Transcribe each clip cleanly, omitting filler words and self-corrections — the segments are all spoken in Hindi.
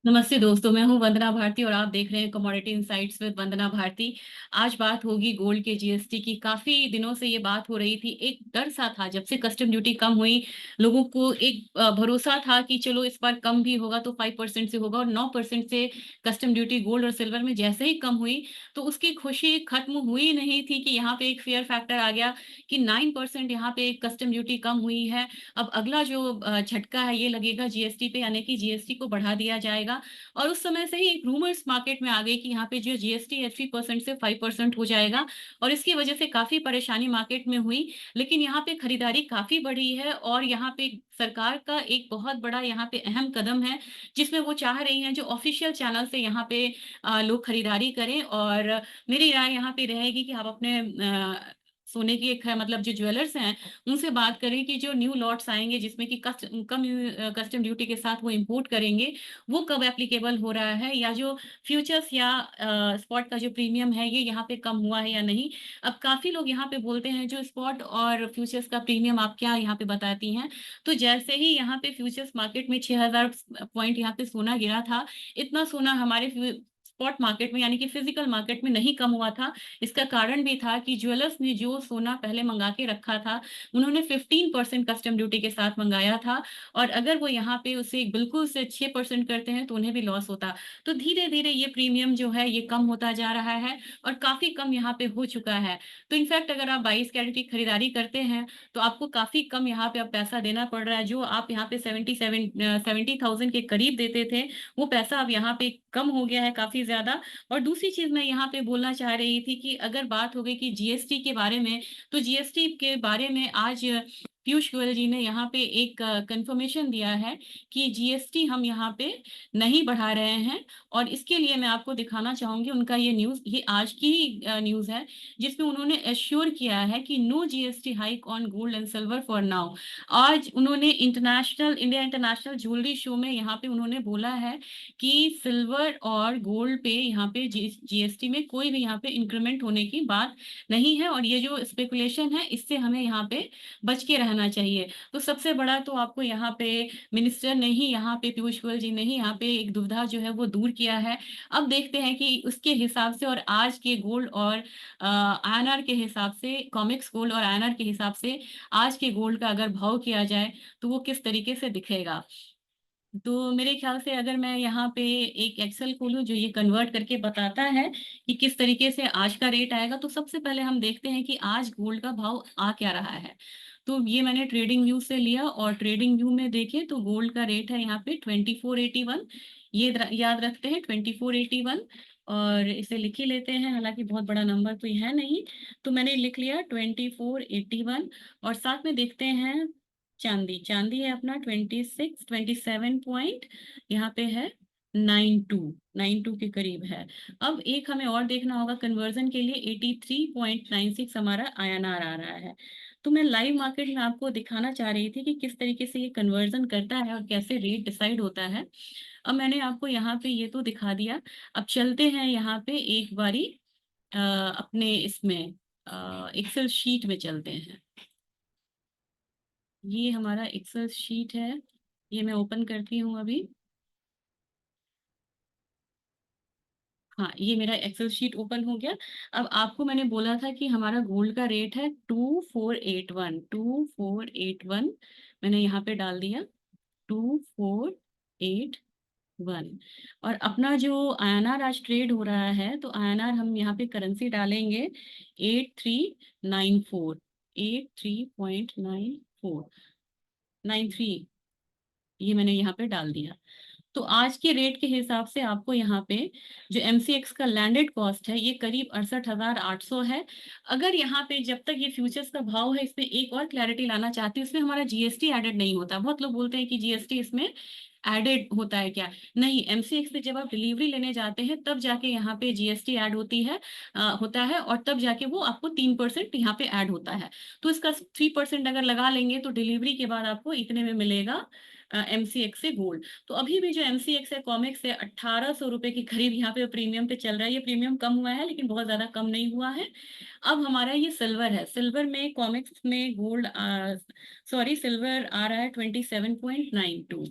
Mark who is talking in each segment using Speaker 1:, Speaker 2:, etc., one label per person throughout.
Speaker 1: नमस्ते दोस्तों, मैं हूं वंदना भारती और आप देख रहे हैं कमोडिटी इनसाइट्स विद वंदना भारती। आज बात होगी गोल्ड के जीएसटी की। काफी दिनों से ये बात हो रही थी। एक डर सा था जब से कस्टम ड्यूटी कम हुई। लोगों को एक भरोसा था कि चलो इस बार कम भी होगा तो 5% से होगा, और 9% से कस्टम ड्यूटी गोल्ड और सिल्वर में जैसे ही कम हुई तो उसकी खुशी खत्म हुई नहीं थी कि यहाँ पे एक फेयर फैक्टर आ गया कि 9% यहाँ पे कस्टम ड्यूटी कम हुई है। अब अगला जो झटका है ये लगेगा जीएसटी पे, यानी कि जीएसटी को बढ़ा दिया जाएगा। और उस समय से ही एक रूमर्स मार्केट में आ गई कि यहाँ पे जो जीएसटी है 3% से 5% हो जाएगा, और इसकी वजह से काफी परेशानी मार्केट में हुई। लेकिन यहाँ पे खरीदारी काफी बढ़ी है, और यहाँ पे सरकार का एक बहुत बड़ा यहाँ पे अहम कदम है जिसमें वो चाह रही हैं जो ऑफिशियल चैनल से यहाँ पे लोग खरीदारी करें। और मेरी राय यहाँ पे रहेगी कि आप अपने सोने की एक है, मतलब जो ज्वेलर्स हैं उनसे बात करें कि जो न्यू लॉट्स आएंगे जिसमें कि कम कस्टम ड्यूटी के साथ वो इंपोर्ट करेंगे, वो कब एप्लीकेबल हो रहा है, या जो फ्यूचर्स या स्पॉट का जो प्रीमियम है ये यहाँ पे कम हुआ है या नहीं। अब काफी लोग यहाँ पे बोलते हैं जो स्पॉट और फ्यूचर्स का प्रीमियम आप क्या यहाँ पे बताती हैं। तो जैसे ही यहाँ पे फ्यूचर्स मार्केट में 6000 पॉइंट यहाँ पे सोना गिरा था, इतना सोना हमारे स्पॉट मार्केट में यानी कि फिजिकल मार्केट में नहीं कम हुआ था। इसका कारण भी था कि ज्वेलर्स ने जो सोना पहले मंगा के रखा था, उन्होंने 15% कस्टम ड्यूटी के साथ मंगाया था। और अगर वो यहाँ पे उसे बिल्कुल से 6% करते हैं तो उन्हें भी लॉस होता। तो धीरे धीरे ये प्रीमियम जो है ये कम होता जा रहा है, और काफी कम यहाँ पे हो चुका है। तो इनफैक्ट अगर आप 22 कैरेट की खरीदारी करते हैं तो आपको काफी कम यहाँ पे अब पैसा देना पड़ रहा है। जो आप यहाँ पे 70,000 के करीब देते थे, वो पैसा अब यहाँ पे कम हो गया है काफी ज्यादा। और दूसरी चीज मैं यहाँ पे बोलना चाह रही थी कि अगर बात हो गई कि जीएसटी के बारे में, तो जीएसटी के बारे में आज पीयूष गोयल जी ने यहाँ पे एक कंफर्मेशन दिया है कि जीएसटी हम यहाँ पे नहीं बढ़ा रहे हैं। और इसके लिए मैं आपको दिखाना चाहूंगी उनका ये न्यूज़, ये आज की न्यूज़ है जिसमें उन्होंने एश्योर किया है कि no GST hike on gold and silver for now. आज उन्होंने इंडिया इंटरनेशनल ज्वेलरी शो में यहाँ पे उन्होंने बोला है कि सिल्वर और गोल्ड पे यहाँ पे जीएसटी में कोई भी यहाँ पे इंक्रीमेंट होने की बात नहीं है, और ये जो स्पेकुलेशन है इससे हमें यहाँ पे बच के रहना चाहिए। तो सबसे बड़ा तो आपको यहाँ पे मिनिस्टर ने ही, यहाँ पे पीयूष गोयल जी ने ही यहाँ पे एक दुविधा जो है वो दूर किया है। अब देखते हैं कि उसके हिसाब से और आज के गोल्ड और आईएनआर के हिसाब से, कॉमिक्स गोल्ड और आईएनआर के हिसाब से आज के गोल्ड का अगर भाव किया जाए तो वो किस तरीके से दिखेगा। तो मेरे ख्याल से अगर मैं यहाँ पे एक एक्सेल खोलूँ जो ये कन्वर्ट करके बताता है कि किस तरीके से आज का रेट आएगा, तो सबसे पहले हम देखते हैं कि आज गोल्ड का भाव आ क्या रहा है। तो ये मैंने ट्रेडिंग व्यू से लिया, और ट्रेडिंग व्यू में देखें तो गोल्ड का रेट है यहाँ पे 2481। ये याद रखते हैं 2481, और इसे लिख ही लेते हैं, हालांकि बहुत बड़ा नंबर तो है नहीं। तो मैंने लिख लिया 2481। और साथ में देखते हैं चांदी, चांदी है अपना 27 पॉइंट यहाँ पे है 92 के करीब है। अब एक हमें और देखना होगा कन्वर्जन के लिए, 83.96 हमारा आईएनआर आ रहा है। तो मैं लाइव मार्केट में आपको दिखाना चाह रही थी कि किस तरीके से ये कन्वर्जन करता है और कैसे रेट डिसाइड होता है। अब मैंने आपको यहाँ पे ये तो दिखा दिया। अब चलते हैं यहाँ पे एक बारी अपने इसमें एक्सेल शीट में चलते हैं। ये हमारा एक्सेल शीट है, ये मैं ओपन करती हूँ अभी। हाँ, ये मेरा एक्सेल शीट ओपन हो गया। अब आपको मैंने बोला था कि हमारा गोल्ड का रेट है 2481। मैंने यहाँ पे डाल दिया 2481। और अपना जो आईएनआर आज ट्रेड हो रहा है, तो आईएनआर हम यहाँ पे करेंसी डालेंगे 8394, 83.9493, ये मैंने यहाँ पे डाल दिया। तो आज के रेट के हिसाब से आपको यहाँ पे जो एमसीएक्स का लैंडेड कॉस्ट है ये करीब 68,800 है। अगर यहाँ पे जब तक ये फ्यूचर्स का भाव है, इसमें एक और क्लैरिटी लाना चाहती हूँ, इसमें हमारा जीएसटी एडेड नहीं होता। बहुत लोग बोलते हैं कि जीएसटी इसमें एडेड होता है क्या। नहीं, एमसीएक्स से जब आप डिलीवरी लेने जाते हैं तब जाके यहाँ पे जीएसटी ऐड होती है, होता है, और तब जाके वो आपको 3% यहाँ पे ऐड होता है। तो इसका 3% अगर लगा लेंगे तो डिलीवरी के बाद आपको इतने में मिलेगा एमसीएक्स से गोल्ड। तो अभी भी जो एमसीएक्स है, कॉमेक्स है, 1800 रुपए के करीब यहाँ पे प्रीमियम पे चल रहा है। ये प्रीमियम कम हुआ है लेकिन बहुत ज्यादा कम नहीं हुआ है। अब हमारा ये सिल्वर है, सिल्वर में कॉमेक्स में गोल्ड, सॉरी, सिल्वर आ रहा है 27.92,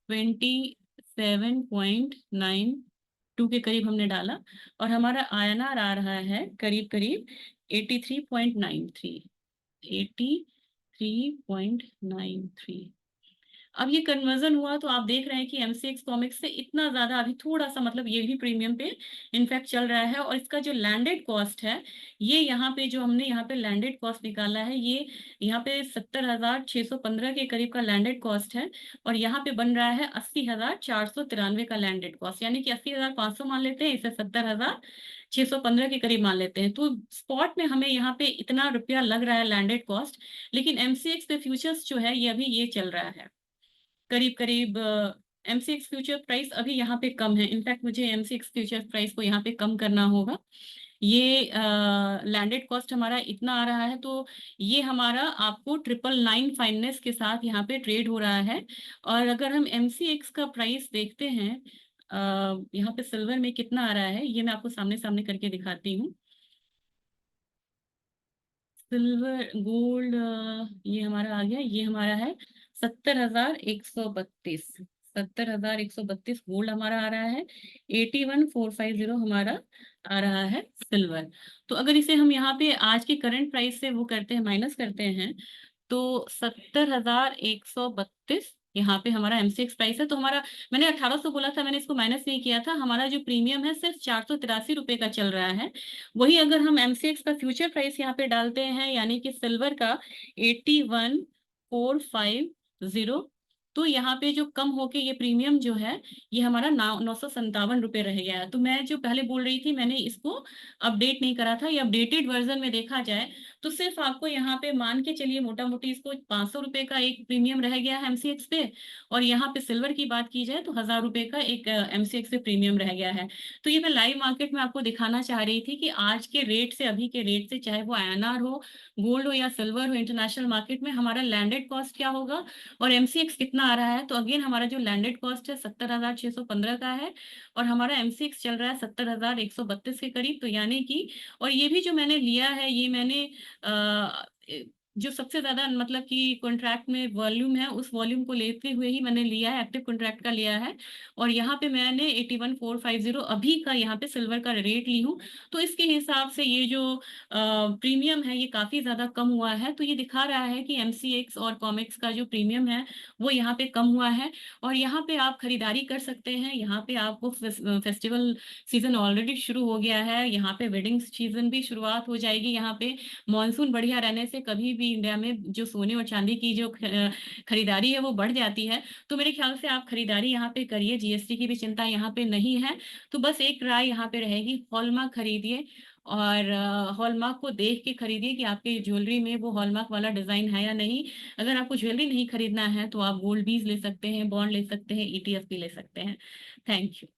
Speaker 1: 27 87.92 के करीब हमने डाला और हमारा INR आ रहा है करीब करीब 83.93। 83.93। अब ये कन्वर्जन हुआ तो आप देख रहे हैं कि एमसीएक्स कॉमिक्स से इतना ज्यादा अभी थोड़ा सा मतलब ये भी प्रीमियम पे इनफैक्ट चल रहा है। और इसका जो लैंडेड कॉस्ट है, ये यहाँ पे जो हमने यहाँ पे लैंडेड कॉस्ट निकाला है, ये यहाँ पे 70,615 के करीब का लैंडेड कॉस्ट है। और यहाँ पे बन रहा है 80,493 का लैंडेड कॉस्ट, यानी कि 80,500 मान लेते हैं, इसे 70,615 के करीब मान लेते हैं। तो स्पॉट में हमें यहाँ पे इतना रुपया लग रहा है लैंडेड कॉस्ट। लेकिन एमसीएक्स पे फ्यूचर्स जो है ये अभी ये चल रहा है करीब करीब, एमसीएक्स फ्यूचर प्राइस अभी यहाँ पे कम है। इनफैक्ट मुझे एमसीएक्स फ्यूचर प्राइस को यहाँ पे कम करना होगा। ये लैंडेड कॉस्ट हमारा इतना आ रहा है, तो ये हमारा आपको 999 फाइननेस के साथ यहाँ पे ट्रेड हो रहा है। और अगर हम एमसीएक्स का प्राइस देखते हैं, यहाँ पे सिल्वर में कितना आ रहा है ये मैं आपको सामने सामने करके दिखाती हूँ। सिल्वर गोल्ड, ये हमारा आ गया, ये हमारा है 70,132। 70,132 गोल्ड हमारा आ रहा है। 81,450 हमारा आ रहा है सिल्वर। तो अगर इसे हम यहाँ पे आज के करंट प्राइस से वो करते हैं, माइनस करते हैं, तो 70,132 यहाँ पे हमारा एमसीएक्स प्राइस है। तो हमारा, मैंने 1800 बोला था, मैंने इसको माइनस नहीं किया था, हमारा जो प्रीमियम है सिर्फ 483 रुपए का चल रहा है। वही अगर हम एमसीएक्स का फ्यूचर प्राइस यहाँ पे डालते हैं, यानी कि सिल्वर का 81,450, तो यहाँ पे जो कम होके ये प्रीमियम जो है ये हमारा 957 रुपये रह गया है। तो मैं जो पहले बोल रही थी, मैंने इसको अपडेट नहीं करा था। ये अपडेटेड वर्जन में देखा जाए तो सिर्फ आपको यहाँ पे मान के चलिए मोटा मोटी इसको 500 रुपए का एक प्रीमियम रह गया है एमसीएक्स पे। और यहाँ पे सिल्वर की बात की जाए तो 1000 रुपए का एक एमसीएक्स पे प्रीमियम रह गया है। तो ये मैं लाइव मार्केट में आपको दिखाना चाह रही थी कि आज के रेट से, अभी के रेट से, चाहे वो आईएनआर हो, गोल्ड हो या सिल्वर हो, इंटरनेशनल मार्केट में हमारा लैंडेड कॉस्ट क्या होगा और एमसीएक्स कितना आ रहा है। तो अगेन हमारा जो लैंडेड कॉस्ट है 70,615 का है और हमारा एमसीएक्स चल रहा है 70,132 के करीब। तो यानी कि, और ये भी जो मैंने लिया है, ये मैंने अ, जो सबसे ज्यादा मतलब कि कॉन्ट्रैक्ट में वॉल्यूम है, उस वॉल्यूम को लेते हुए ही मैंने लिया है, एक्टिव कॉन्ट्रैक्ट का लिया है। और यहाँ पे मैंने 81,450 अभी का यहाँ पे सिल्वर का रेट ली हूँ। तो इसके हिसाब से ये जो प्रीमियम है ये काफी ज्यादा कम हुआ है। तो ये दिखा रहा है कि एमसीएक्स और कॉमिक्स का जो प्रीमियम है वो यहाँ पे कम हुआ है। और यहाँ पे आप खरीदारी कर सकते हैं। यहाँ पे आपको फेस्टिवल सीजन ऑलरेडी शुरू हो गया है, यहाँ पे वेडिंग सीजन भी शुरुआत हो जाएगी। यहाँ पे मॉनसून बढ़िया रहने से कभी भी इंडिया में जो सोने और चांदी की जो खरीदारी है वो बढ़ जाती है। तो मेरे ख्याल से आप खरीदारी यहाँ पे करिए, जीएसटी की भी चिंता यहाँ पे नहीं है। तो बस एक राय यहाँ पे रहेगी, हॉलमार्क खरीदिए। और हॉलमार्क को देख के खरीदिए कि आपके ज्वेलरी में वो हॉलमार्क वाला डिजाइन है या नहीं। अगर आपको ज्वेलरी नहीं खरीदना है तो आप गोल्ड बीज ले सकते हैं, बॉन्ड ले सकते हैं, ईटीएफ भी ले सकते हैं। Thank you.